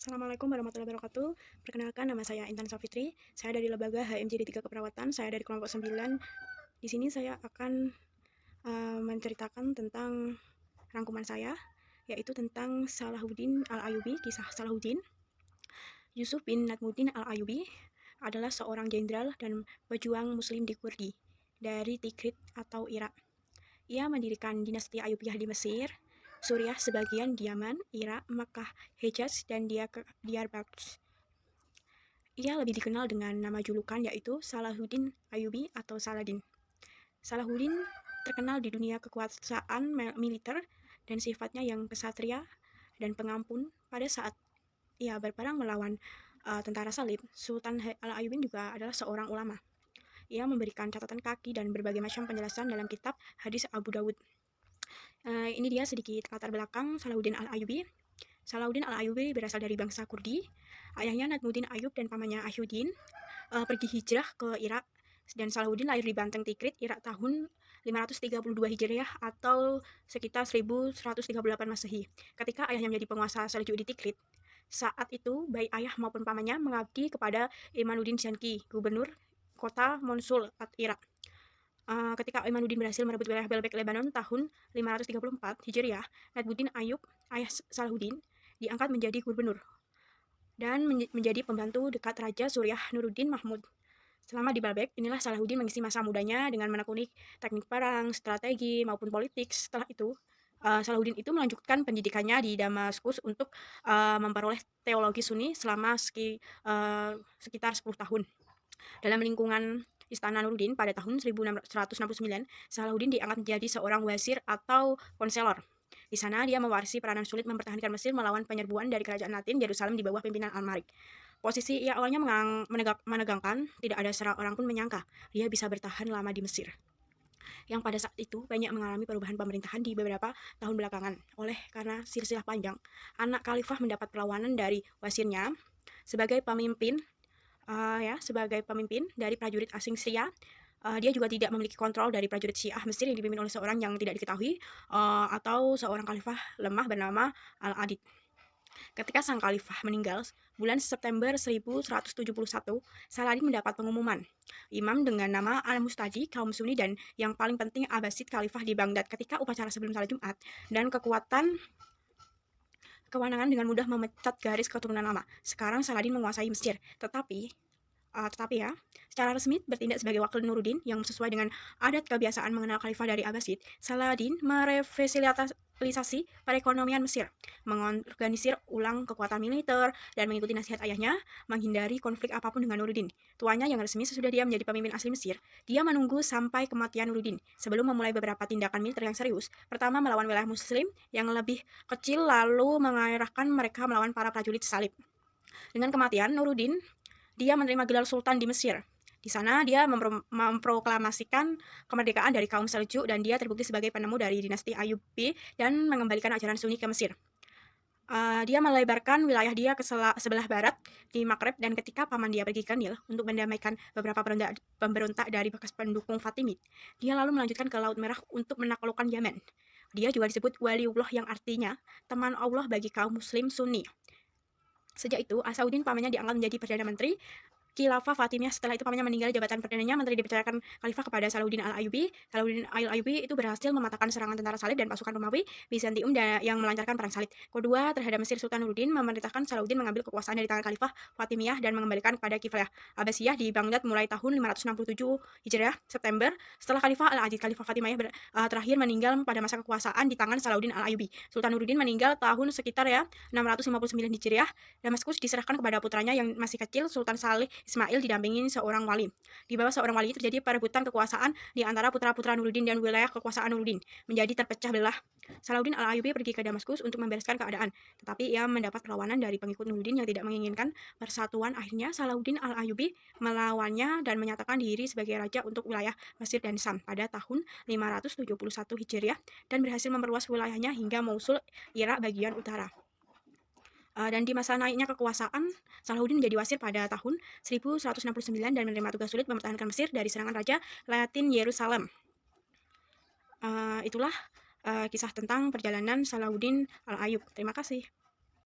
Assalamualaikum warahmatullahi wabarakatuh. Perkenalkan, nama saya Intan Safitri. Saya dari Lembaga HMJD 3 Keperawatan. Saya dari kelompok 9. Di sini saya akan menceritakan tentang rangkuman saya, yaitu tentang Salahuddin Al-Ayyubi. Kisah Salahuddin Yusuf bin Nadmuddin Al-Ayyubi adalah seorang jenderal dan pejuang muslim di Kurdi dari Tikrit atau Irak. Ia mendirikan dinasti Ayyubiyah di Mesir, Suriah sebagian, Yaman, Irak, Makkah, Hejaz, dan Diyarbakir. Ia lebih dikenal dengan nama julukan yaitu Salahuddin Ayyubi atau Saladin. Salahuddin terkenal di dunia kekuasaan militer dan sifatnya yang kesatria dan pengampun. Pada saat ia berperang melawan tentara salib, Sultan Al-Ayyubin juga adalah seorang ulama. Ia memberikan catatan kaki dan berbagai macam penjelasan dalam kitab hadis Abu Dawud. Ini dia sedikit latar belakang Salahuddin Al-Ayyubi. Salahuddin Al-Ayyubi berasal dari bangsa Kurdi. Ayahnya Nadmuddin Ayyub dan pamannya Ahyuddin pergi hijrah ke Irak, dan Salahuddin lahir di Banteng Tikrit, Irak tahun 532 Hijriah atau sekitar 1138 Masehi. Ketika ayahnya menjadi penguasa Seljuk di Tikrit, saat itu baik ayah maupun pamannya mengabdi kepada Imanuddin Zanki, gubernur kota Mosul, Irak. Ketika Imanuddin berhasil merebut wilayah Belbek, Lebanon tahun 534 Hijriah, Nadmuddin Ayyub, ayah Salahuddin, diangkat menjadi gubernur dan menjadi pembantu dekat Raja Suriah Nuruddin Mahmud. Selama di Baalbek, inilah Salahuddin mengisi masa mudanya dengan menekuni teknik perang, strategi, maupun politik. Setelah itu, Salahuddin itu melanjutkan pendidikannya di Damaskus untuk memperoleh teologi Sunni selama sekitar 10 tahun. Dalam lingkungan Istana Nuruddin pada tahun 1169, Salahuddin diangkat menjadi seorang wazir atau konselor. Di sana dia mewarisi peranan sulit mempertahankan Mesir melawan penyerbuan dari kerajaan Latin Yerusalem di bawah pimpinan Al-Malik. Posisi ia awalnya menegangkan, tidak ada seorang pun menyangka dia bisa bertahan lama di Mesir, yang pada saat itu banyak mengalami perubahan pemerintahan di beberapa tahun belakangan. Karena silsilah panjang, anak khalifah mendapat perlawanan dari wazirnya sebagai pemimpin dari prajurit asing Syiah. Dia juga tidak memiliki kontrol dari prajurit Syiah Mesir yang dipimpin oleh seorang yang tidak diketahui atau seorang khalifah lemah bernama Al-Adid. Ketika sang khalifah meninggal, bulan September 1171, Saladin mendapat pengumuman imam dengan nama Al-Mustadi, kaum Sunni, dan yang paling penting Abbasid khalifah di Baghdad. Ketika upacara sebelum salat Jumat dan kewenangan dengan mudah memecat garis keturunan lama. Sekarang Saladin menguasai Mesir, tetapi secara resmi bertindak sebagai wakil Nuruddin yang sesuai dengan adat kebiasaan mengenal khalifah dari Abbasid. Saladin merevitalisasi perekonomian Mesir, mengorganisir ulang kekuatan militer, dan mengikuti nasihat ayahnya menghindari konflik apapun dengan Nuruddin. Tuanya yang resmi sesudah dia menjadi pemimpin asli Mesir, dia menunggu sampai kematian Nuruddin sebelum memulai beberapa tindakan militer yang serius. Pertama, melawan wilayah muslim yang lebih kecil, lalu mengarahkan mereka melawan para prajurit salib. Dengan kematian Nuruddin, dia menerima gelar Sultan di Mesir. Di sana dia memproklamasikan kemerdekaan dari kaum Seljuk, dan dia terbukti sebagai penemu dari dinasti Ayyubi dan mengembalikan ajaran Sunni ke Mesir. Dia melebarkan wilayah dia ke sebelah barat di Maghreb, dan ketika paman dia pergi ke Nil untuk mendamaikan beberapa pemberontak dari bekas pendukung Fatimid, dia lalu melanjutkan ke Laut Merah untuk menaklukkan Yaman. Dia juga disebut Waliullah yang artinya teman Allah bagi kaum muslim Sunni. Sejak itu, Asauddin pamannya diangkat menjadi Perdana Menteri Khilafah Fatimiyah. Setelah itu pamannya meninggal, jabatan perdananya menteri dipercayakan khalifah kepada Salahuddin Al-Ayyubi. Salahuddin Al-Ayyubi itu berhasil mematahkan serangan tentara salib dan pasukan Romawi Bizantium yang melancarkan perang salib. Kedua, terhadap Mesir, Sultan Nuruddin memerintahkan Salahuddin mengambil kekuasaan dari tangan khalifah Fatimiyah dan mengembalikan kepada Kifayah Abbasiyah di Baghdad mulai tahun 567 Hijriah September. Setelah Khalifah Al-Aziz, Khalifah Fatimiyah terakhir meninggal pada masa kekuasaan di tangan Salahuddin Al-Ayyubi. Sultan Nuruddin meninggal tahun sekitar 659 Hijriah. Damaskus diserahkan kepada putranya yang masih kecil, Sultan Salih Ismail, didampingi seorang wali. Di bawah seorang wali terjadi perebutan kekuasaan di antara putra-putra Nuruddin, dan wilayah kekuasaan Nuruddin menjadi terpecah belah. Salahuddin Al-Ayyubi pergi ke Damaskus untuk membereskan keadaan, tetapi ia mendapat perlawanan dari pengikut Nuruddin yang tidak menginginkan persatuan. Akhirnya Salahuddin Al-Ayyubi melawannya dan menyatakan diri sebagai raja untuk wilayah Mesir dan Sam pada tahun 571 Hijriah dan berhasil memperluas wilayahnya hingga Mosul, Irak bagian utara. Dan di masa naiknya kekuasaan, Salahuddin menjadi wazir pada tahun 1169 dan menerima tugas sulit mempertahankan Mesir dari serangan Raja Latin Yerusalem. Itulah kisah tentang perjalanan Salahuddin Al-Ayyub. Terima kasih.